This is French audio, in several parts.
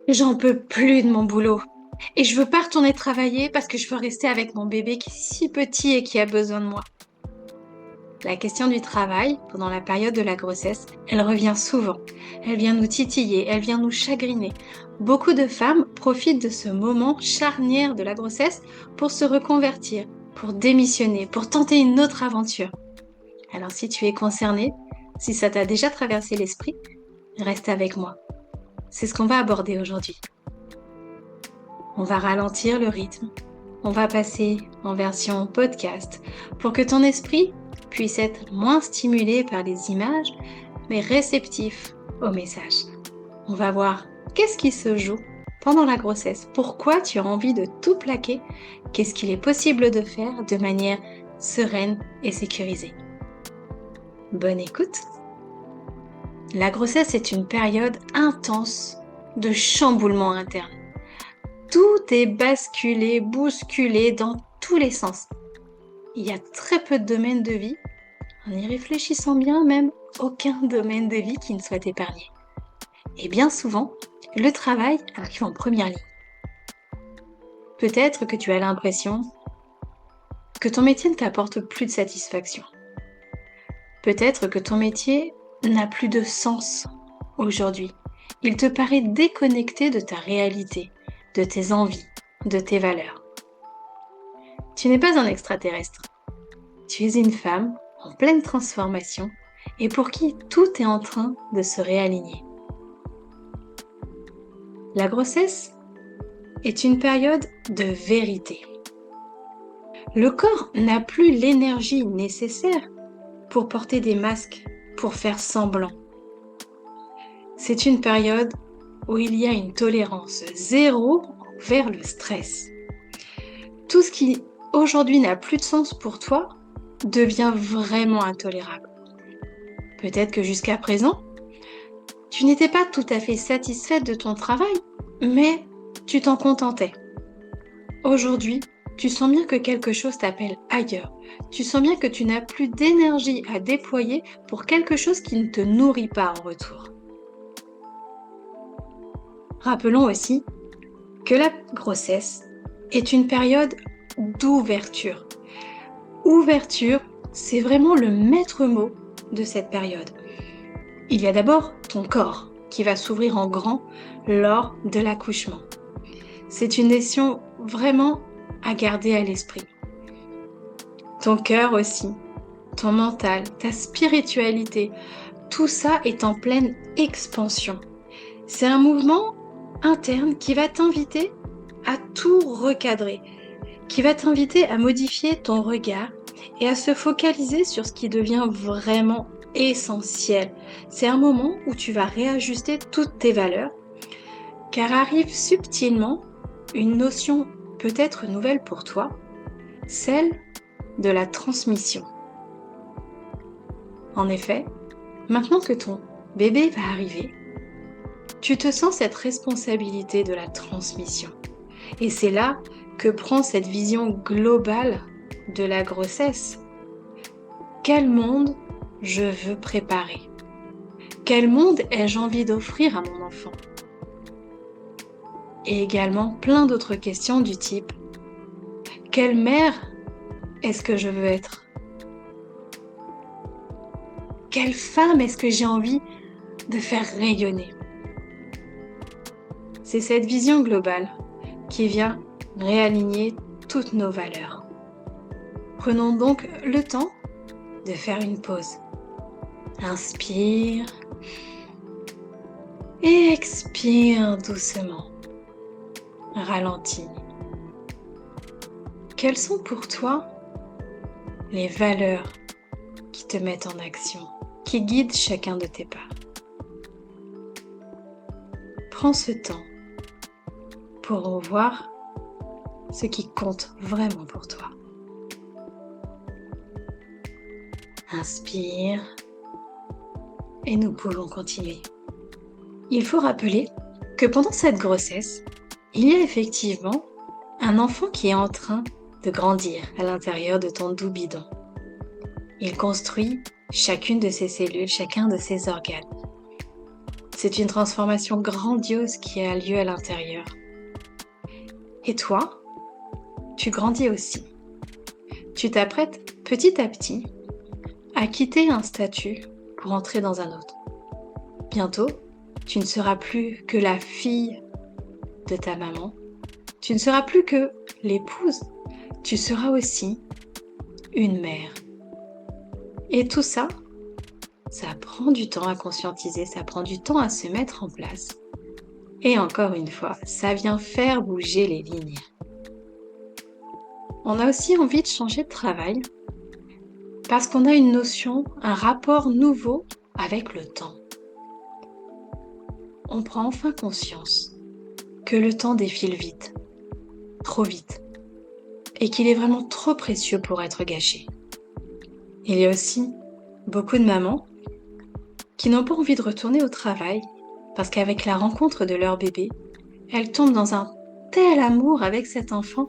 J'en peux plus de mon boulot. Et je veux pas retourner travailler parce que je veux rester avec mon bébé qui est si petit et qui a besoin de moi. La question du travail, pendant la période de la grossesse, elle revient souvent. Elle vient nous titiller, elle vient nous chagriner. Beaucoup de femmes profitent de ce moment charnière de la grossesse pour se reconvertir, pour démissionner, pour tenter une autre aventure. Alors si tu es concerné, si ça t'a déjà traversé l'esprit, reste avec moi. C'est ce qu'on va aborder aujourd'hui. On va ralentir le rythme. On va passer en version podcast pour que ton esprit puisse être moins stimulé par les images, mais réceptif aux messages. On va voir qu'est-ce qui se joue pendant la grossesse, pourquoi tu as envie de tout plaquer, qu'est-ce qu'il est possible de faire de manière sereine et sécurisée. Bonne écoute! La grossesse est une période intense de chamboulement interne. Tout est basculé, bousculé dans tous les sens. Il y a très peu de domaines de vie, en y réfléchissant bien, même aucun domaine de vie qui ne soit épargné. Et bien souvent, le travail arrive en première ligne. Peut-être que tu as l'impression que ton métier ne t'apporte plus de satisfaction. Peut-être que ton métier n'a plus de sens aujourd'hui. Il te paraît déconnecté de ta réalité, de tes envies, de tes valeurs. Tu n'es pas un extraterrestre. Tu es une femme en pleine transformation et pour qui tout est en train de se réaligner. La grossesse est une période de vérité. Le corps n'a plus l'énergie nécessaire pour porter des masques, pour faire semblant. C'est une période où il y a une tolérance zéro envers le stress. Tout ce qui aujourd'hui n'a plus de sens pour toi devient vraiment intolérable. Peut-être que jusqu'à présent, tu n'étais pas tout à fait satisfaite de ton travail, mais tu t'en contentais. Aujourd'hui, tu sens bien que quelque chose t'appelle ailleurs. Tu sens bien que tu n'as plus d'énergie à déployer pour quelque chose qui ne te nourrit pas en retour. Rappelons aussi que la grossesse est une période d'ouverture. Ouverture, c'est vraiment le maître mot de cette période. Il y a d'abord ton corps qui va s'ouvrir en grand lors de l'accouchement. C'est une notion vraiment à garder à l'esprit. Ton cœur aussi, ton mental, ta spiritualité, tout ça est en pleine expansion. C'est un mouvement interne qui va t'inviter à tout recadrer, qui va t'inviter à modifier ton regard et à se focaliser sur ce qui devient vraiment essentiel. C'est un moment où tu vas réajuster toutes tes valeurs, car arrive subtilement une notion peut-être nouvelle pour toi, celle de la transmission. En effet, maintenant que ton bébé va arriver, tu te sens cette responsabilité de la transmission. Et c'est là que prend cette vision globale de la grossesse. Quel monde je veux préparer? Quel monde ai-je envie d'offrir à mon enfant? Et également plein d'autres questions du type: quelle mère est-ce que je veux être? Quelle femme est-ce que j'ai envie de faire rayonner? C'est cette vision globale qui vient réaligner toutes nos valeurs. Prenons donc le temps de faire une pause. Inspire et expire doucement. Ralentis. Quelles sont pour toi les valeurs qui te mettent en action, qui guident chacun de tes pas? Prends ce temps pour voir ce qui compte vraiment pour toi. Inspire et nous pouvons continuer. Il faut rappeler que pendant cette grossesse, il y a effectivement un enfant qui est en train de grandir à l'intérieur de ton doux bidon. Il construit chacune de ses cellules, chacun de ses organes. C'est une transformation grandiose qui a lieu à l'intérieur. Et toi, tu grandis aussi. Tu t'apprêtes petit à petit à quitter un statut pour entrer dans un autre. Bientôt, tu ne seras plus que la fille de ta maman. Tu ne seras plus que l'épouse. Tu seras aussi une mère. Et tout ça, ça prend du temps à conscientiser, ça prend du temps à se mettre en place. Et encore une fois, ça vient faire bouger les lignes. On a aussi envie de changer de travail parce qu'on a une notion, un rapport nouveau avec le temps. On prend enfin conscience que le temps défile vite, trop vite, et qu'il est vraiment trop précieux pour être gâché. Il y a aussi beaucoup de mamans qui n'ont pas envie de retourner au travail parce qu'avec la rencontre de leur bébé, elles tombent dans un tel amour avec cet enfant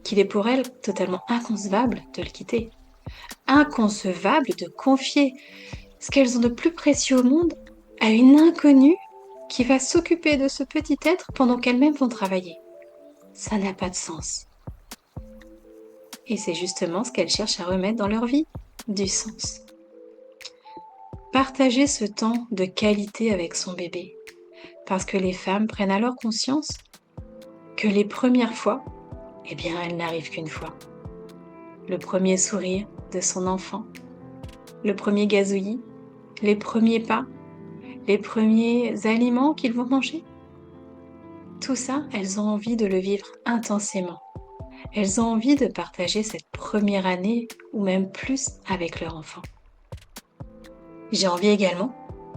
qu'il est pour elles totalement inconcevable de le quitter. Inconcevable de confier ce qu'elles ont de plus précieux au monde à une inconnue qui va s'occuper de ce petit être pendant qu'elles-mêmes vont travailler. Ça n'a pas de sens. Et c'est justement ce qu'elles cherchent à remettre dans leur vie, du sens. Partager ce temps de qualité avec son bébé, parce que les femmes prennent alors conscience que les premières fois, eh bien, elles n'arrivent qu'une fois. Le premier sourire de son enfant, le premier gazouillis, les premiers pas, les premiers aliments qu'ils vont manger. Tout ça, elles ont envie de le vivre intensément. Elles ont envie de partager cette première année ou même plus avec leur enfant. J'ai envie également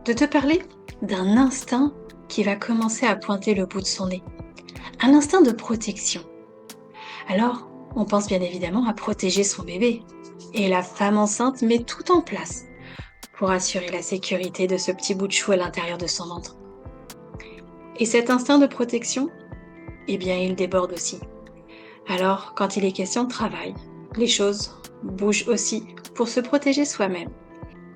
de te parler d'un instinct qui va commencer à pointer le bout de son nez. Un instinct de protection. Alors, on pense bien évidemment à protéger son bébé. Et la femme enceinte met tout en place pour assurer la sécurité de ce petit bout de chou à l'intérieur de son ventre. Et cet instinct de protection, eh bien, il déborde aussi. Alors, quand il est question de travail, les choses bougent aussi pour se protéger soi-même.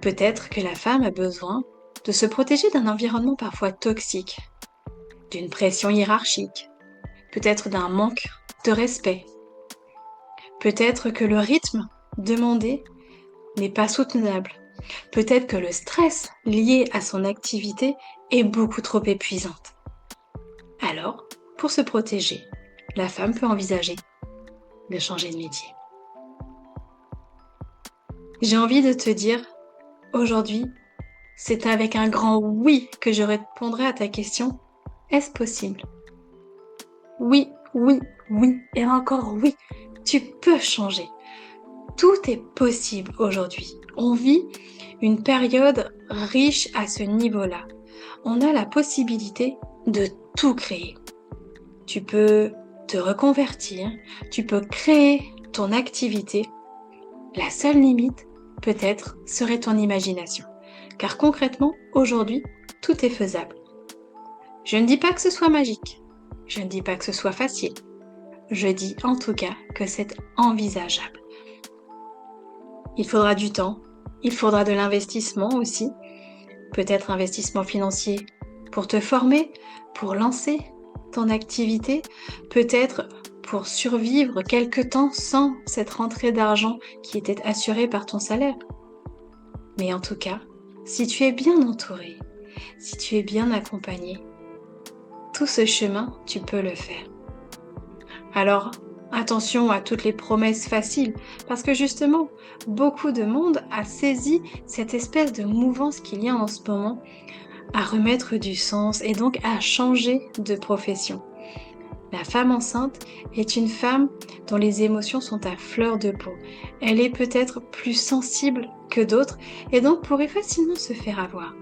Peut-être que la femme a besoin de se protéger d'un environnement parfois toxique, d'une pression hiérarchique, peut-être d'un manque de respect. Peut-être que le rythme demandé n'est pas soutenable. Peut-être que le stress lié à son activité est beaucoup trop épuisante. Alors, pour se protéger, la femme peut envisager de changer de métier. J'ai envie de te dire, aujourd'hui, c'est avec un grand oui que je répondrai à ta question. Est-ce possible? Oui, oui, oui, et encore oui, tu peux changer. Tout est possible aujourd'hui. On vit une période riche à ce niveau-là. On a la possibilité de tout créer. Tu peux te reconvertir, tu peux créer ton activité. La seule limite, peut-être, serait ton imagination. Car concrètement, aujourd'hui, tout est faisable. Je ne dis pas que ce soit magique. Je ne dis pas que ce soit facile. Je dis en tout cas que c'est envisageable. Il faudra du temps, il faudra de l'investissement aussi, peut-être investissement financier pour te former, pour lancer ton activité, peut-être pour survivre quelque temps sans cette rentrée d'argent qui était assurée par ton salaire. Mais en tout cas, si tu es bien entouré, si tu es bien accompagné, tout ce chemin, tu peux le faire. Alors, attention à toutes les promesses faciles, parce que justement, beaucoup de monde a saisi cette espèce de mouvance qu'il y a en ce moment à remettre du sens et donc à changer de profession. La femme enceinte est une femme dont les émotions sont à fleur de peau. Elle est peut-être plus sensible que d'autres et donc pourrait facilement se faire avoir.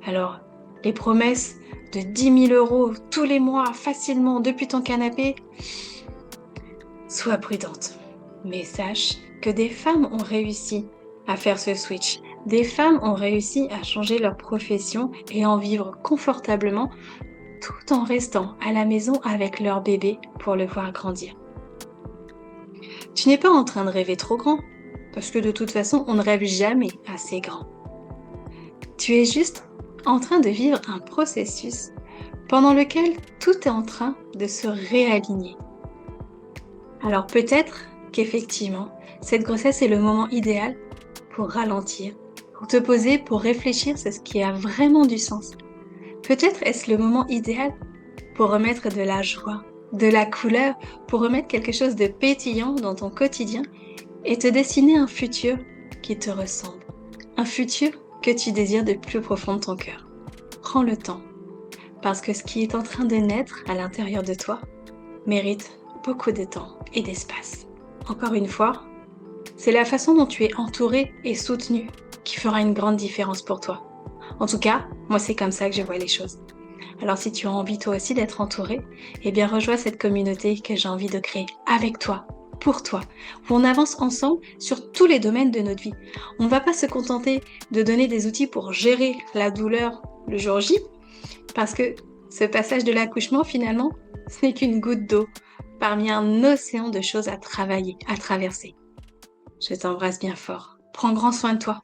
Alors, les promesses de 10 000 € tous les mois facilement depuis ton canapé, sois prudente. Mais sache que des femmes ont réussi à faire ce switch. Des femmes ont réussi à changer leur profession et en vivre confortablement tout en restant à la maison avec leur bébé pour le voir grandir. Tu n'es pas en train de rêver trop grand, parce que de toute façon, on ne rêve jamais assez grand. Tu es juste en train de vivre un processus pendant lequel tout est en train de se réaligner. Alors peut-être qu'effectivement, cette grossesse est le moment idéal pour ralentir, pour te poser, pour réfléchir sur ce qui a vraiment du sens. Peut-être est-ce le moment idéal pour remettre de la joie, de la couleur, pour remettre quelque chose de pétillant dans ton quotidien et te dessiner un futur qui te ressemble. Un futur que tu désires de plus profond de ton cœur. Prends le temps, parce que ce qui est en train de naître à l'intérieur de toi mérite beaucoup de temps et d'espace. Encore une fois, c'est la façon dont tu es entouré et soutenu qui fera une grande différence pour toi. En tout cas, moi c'est comme ça que je vois les choses. Alors si tu as envie toi aussi d'être entouré, eh bien rejoins cette communauté que j'ai envie de créer avec toi, pour toi, où on avance ensemble sur tous les domaines de notre vie. On ne va pas se contenter de donner des outils pour gérer la douleur le jour J, parce que ce passage de l'accouchement finalement, ce n'est qu'une goutte d'eau parmi un océan de choses à travailler, à traverser. Je t'embrasse bien fort. Prends grand soin de toi.